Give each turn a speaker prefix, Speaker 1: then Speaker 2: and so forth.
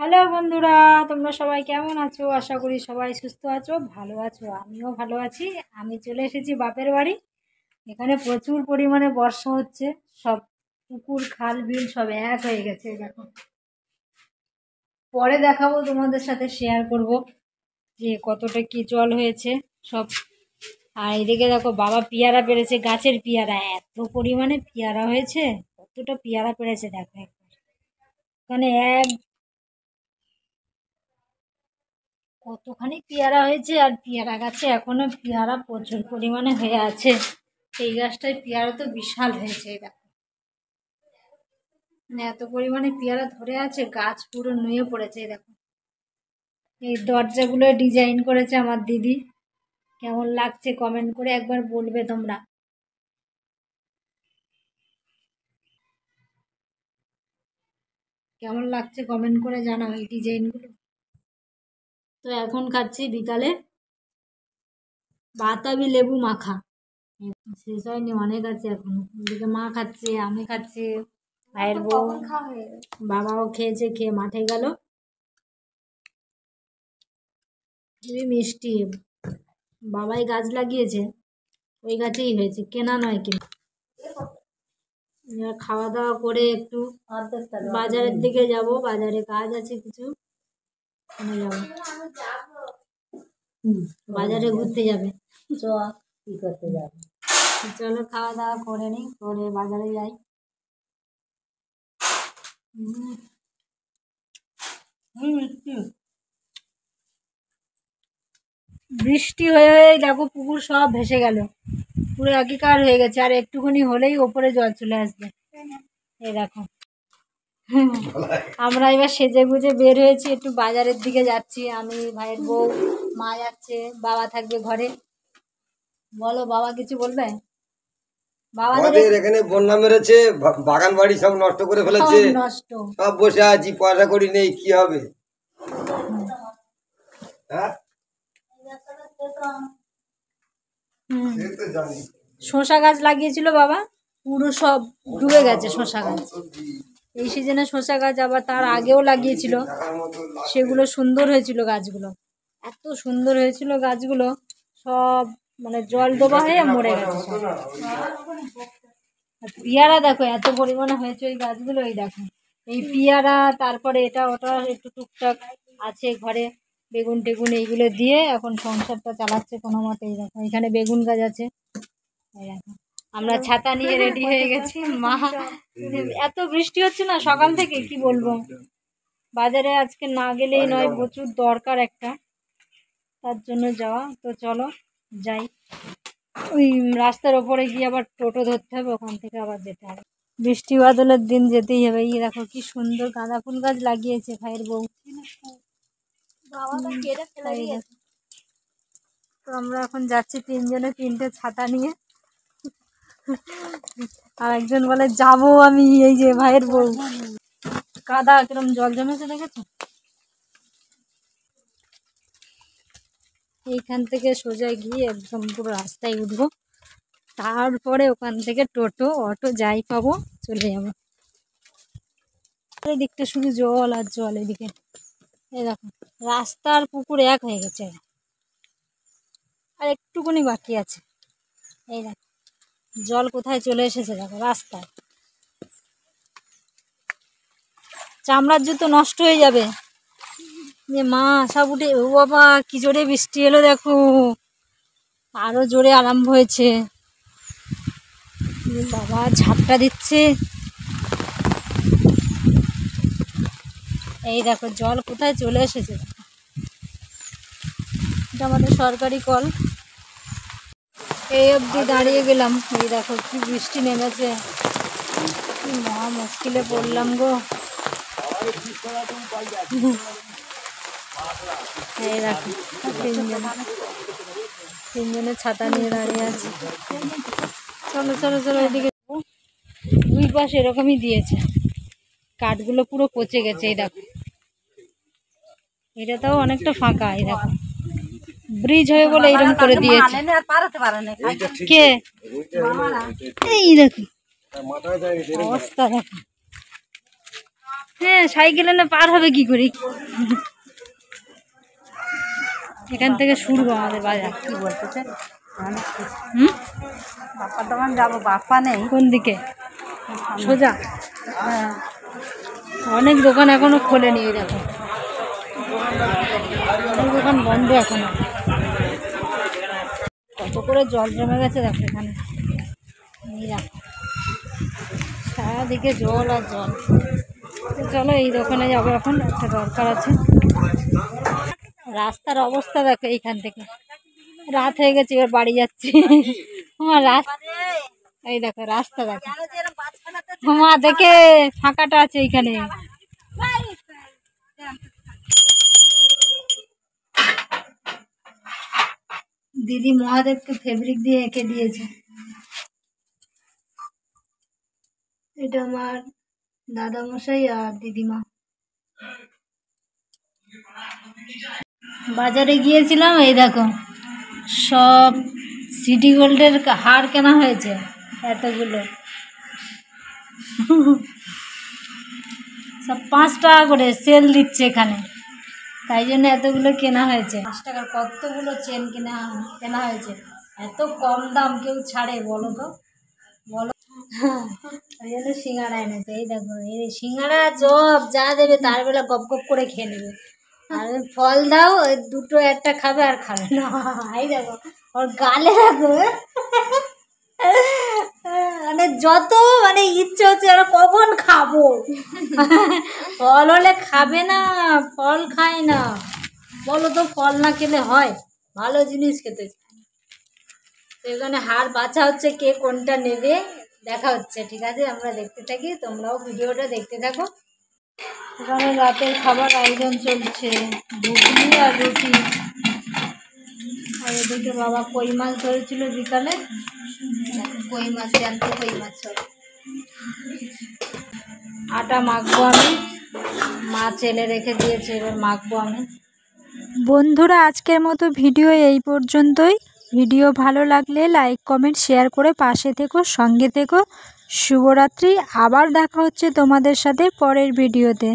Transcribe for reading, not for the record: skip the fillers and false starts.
Speaker 1: Hello বন্ধুরা, তোমরা সবাই কেমন আছো? আশা করি সবাই সুস্থ আছো, ভালো আছো। আমিও ভালো আছি। আমি চলে এসেছি বাপের বাড়ি। এখানে প্রচুর পরিমাণে বর্ষা হচ্ছে। সব পুকুর খাল বিল সব এক হয়ে গেছে। দেখো, পরে দেখাবো, তোমাদের সাথে শেয়ার করব যে কতটা কি জল হয়েছে সব। আর এদিকে দেখো, বাবা পেয়ারা পেড়েছে, গাছের পেয়ারা এত পরিমাণে পেয়ারা হয়েছে। কতটা পেয়ারা পেড়েছে দেখো একবার। এখানে কতখানি পেয়ারা হয়েছে, আর পেয়ারা গাছে এখনো পেয়ারা প্রচুর পরিমাণে হয়ে আছে। এই গাছটায় পেয়ারা তো বিশাল হয়েছে। এই দেখো, মানে এত পরিমাণে পেয়ারা ধরে আছে, গাছ পুরো নুয়ে পড়েছে। এই দেখো, এই দরজাগুলো ডিজাইন করেছে আমার দিদি। কেমন লাগছে কমেন্ট করে একবার বলবে তোমরা। কেমন লাগছে কমেন্ট করে জানাও এই ডিজাইনগুলো। তো এখন খাচ্ছি বিকালে বাতাবি লেবু মাখা। শেষ হয়নি, অনেক আছে এখন। এদিকে মা খাচ্ছে, আমি খাচ্ছি, ভাইয়ের বউ, বাবাও খেয়েছে, খেয়ে মাঠে গেল। খুবই মিষ্টি। বাবাই গাছ লাগিয়েছে, ওই গাছেই হয়েছে, কেনা নয়। কিন্তু খাওয়া দাওয়া করে একটু বাজারের দিকে যাব, বাজারে কাজ আছে কিছু, যাব বাজারে ঘুরতে যাবে। কি করতে যাবে? চলো খাওয়া দাওয়া করে নি, করে বাজারে যাই। বৃষ্টি হয়ে হয়ে দেখো পুকুর সব ভেসে গেল, পুরো একাকার হয়ে গেছে। আর একটুখানি হলেই ওপরে জল চলে আসবে। এই দেখো, আমরা এবার সেজে গুজে বের হয়েছি, একটু বাজারের দিকে যাচ্ছি। আমি, ভাইয়ের বউ, মা যাচ্ছে, বাবা থাকবে ঘরে। বলো, বাবা কিছু বলবে?
Speaker 2: আমাদের এখানে বন্যা মেরেছে, বাগান বাড়ি সব নষ্ট করে ফেলেছে।
Speaker 1: নষ্ট,
Speaker 2: সব বসে আছি, পয়সা করি নেই, কি হবে?
Speaker 1: শসা গাছ লাগিয়েছিল বাবা, পুরো সব ডুবে গেছে শসা গাছ। এই সিজনে শসা গাছ, আবার তার আগেও লাগিয়েছিল, সেগুলো সুন্দর হয়েছিল গাছগুলো, এত সুন্দর হয়েছিল গাছগুলো, সব মানে জল ডোবা হয়ে মরে গেছে। পেয়ারা দেখো এত পরিমাণে হয়েছে ওই গাছগুলো। এই দেখো, এই পেয়ারা, তারপরে এটা ওটা একটু টুকটাক আছে ঘরে, বেগুন টেগুন এইগুলো দিয়ে এখন সংসারটা চালাচ্ছে কোনো মতে। এই দেখো, এখানে বেগুন গাছ আছে। এই দেখো, আমরা ছাতা নিয়ে রেডি হয়ে গেছি। মা, এত বৃষ্টি হচ্ছে না সকাল থেকে, কি বলবো। বাজারে আজকে না গেলেই নয়, প্রচুর দরকার একটা, তার জন্য যাওয়া। তো চলো যাই। ওই রাস্তার ওপরে গিয়ে আবার টোটো ধরতে হবে, ওখান থেকে আবার যেতে হবে। বৃষ্টি বাদলের দিন যেতেই হবে। এই দেখো কি সুন্দর গাঁদা ফুল গাছ লাগিয়েছে ভাইয়ের বউ। তো আমরা এখন যাচ্ছি তিনজনে, তিনটে ছাতা নিয়ে। আর একজন বলে যাবো আমি, এই যে ভাইয়ের বউ। কাদা কিরম জল জমেছে দেখেছো? এইখান থেকে সোজা গিয়ে একদম পুরো রাস্তায় উঠবো, তারপরে ওখান থেকে টোটো অটো যাই পাবো চলে যাবো। এদিকটা শুধু জল আর জল। এদিকে এই দেখো, রাস্তা আর পুকুর এক হয়ে গেছে, আর একটুকুনি বাকি আছে। এই দেখো জল কোথায় চলে এসেছে, দেখো রাস্তায়। চামড়ার জুতো নষ্ট হয়ে যাবে। যে মা সব উঠে, ও বাবা কি জোরে বৃষ্টি এলো দেখো, আরো জোরে আরম্ভ হয়েছে। বাবা ঝাপটা দিচ্ছে। এই দেখো জল কোথায় চলে এসেছে। এটা আমাদের সরকারি কল। এই অবধি দাঁড়িয়ে গেলাম। এই দেখো কি বৃষ্টি নেমেছে, কি মহা মুশকিলে পড়লাম গো। এই দেখো তিনজনে ছাতা নিয়ে দাঁড়িয়ে আছে। চলো চলো চলো, এদিকে দুই পাশে এরকমই দিয়েছে, কাঠগুলো পুরো পচে গেছে। এই দেখো, এটাতেও অনেকটা ফাঁকা। এই দেখো, ব্রিজ হয়ে বলে এরকম করে দিয়েছে। কে? এই দেখো অবস্থা, দেখো হ্যাঁ সাইকেল এনে পার হবে কি করি। এখান থেকে শুরু আমাদের বাজার।
Speaker 3: কি বলতেছে
Speaker 1: বাপ্পার দোকান যাবো, বাপ্পা নেই। কোন দিকে? সোজা। হ্যাঁ অনেক দোকান এখনো খোলেনি, দেখো অনেক দোকান বন্ধ এখনো। কত করে জল জমে গেছে দেখো এখানে, সারাদিকে জল আর জল। চলো এই দোকানে যাবো, এখন একটা দরকার আছে। রাস্তার অবস্থা দেখো, এইখান থেকে রাত হয়ে গেছে, এবার বাড়ি যাচ্ছি। আমার রাস্তা এই দেখো, রাস্তা দেখো মা, দেখে ফাঁকাটা আছে এইখানে। দিদি মহাদেবকে ফেব্রিক দিয়ে এঁকে দিয়েছে। এটা আমার দাদামশাই আর দিদিমা। বাজারে গিয়েছিলাম, এই দেখো সব সিটি গোল্ডের হার কেনা হয়েছে এতগুলো, সব 5 টাকা করে সেল দিচ্ছে এখানে, তাই জন্য এতগুলো কেনা হয়েছে। 5 টাকার কতগুলো চেন কেনা হয়েছে, এত কম দাম কেউ ছাড়ে বলো তো, বলো। ওই জন্য সিঙ্গাড়া এনেছে। এই দেখো এই সিঙ্গাড়া চপ যা দেবে তার বেলা গপ গপ করে খেয়ে নেবে, আর ফল দাও দুটো একটা খাবে আর খাবে না। এই দেখো ওর গালে দেখো, মানে যত মানে ইচ্ছে হচ্ছে আর কখন খাবো, ফল হলে খাবে না, ফল খায় না বলো তো, ফল না খেলে হয়? ভালো জিনিস খেতে চায়। তো এখানে হার বাছা হচ্ছে, কে কোনটা নেবে দেখা হচ্ছে, ঠিক আছে? আমরা দেখতে থাকি, তোমরাও ভিডিওটা দেখতে থাকো। এখানে রাতের খাবার আয়োজন চলছে, ঘুগনি আর রুটি। আর এদিকে বাবা কই মাছ ধরেছিল বিকালে, কই মাছ, জ্যান্ত কই মাছ সব। আটা মাখবো আমি, মা চেলে রেখে দিয়েছে, এবার মাখবো আমি।
Speaker 4: বন্ধুরা আজকের মতো ভিডিও এই পর্যন্তই। ভিডিও ভালো লাগলে লাইক কমেন্ট শেয়ার করে পাশে থেকো, সঙ্গে থেকো। শুভরাত্রি। আবার দেখা হচ্ছে তোমাদের সাথে পরের ভিডিওতে।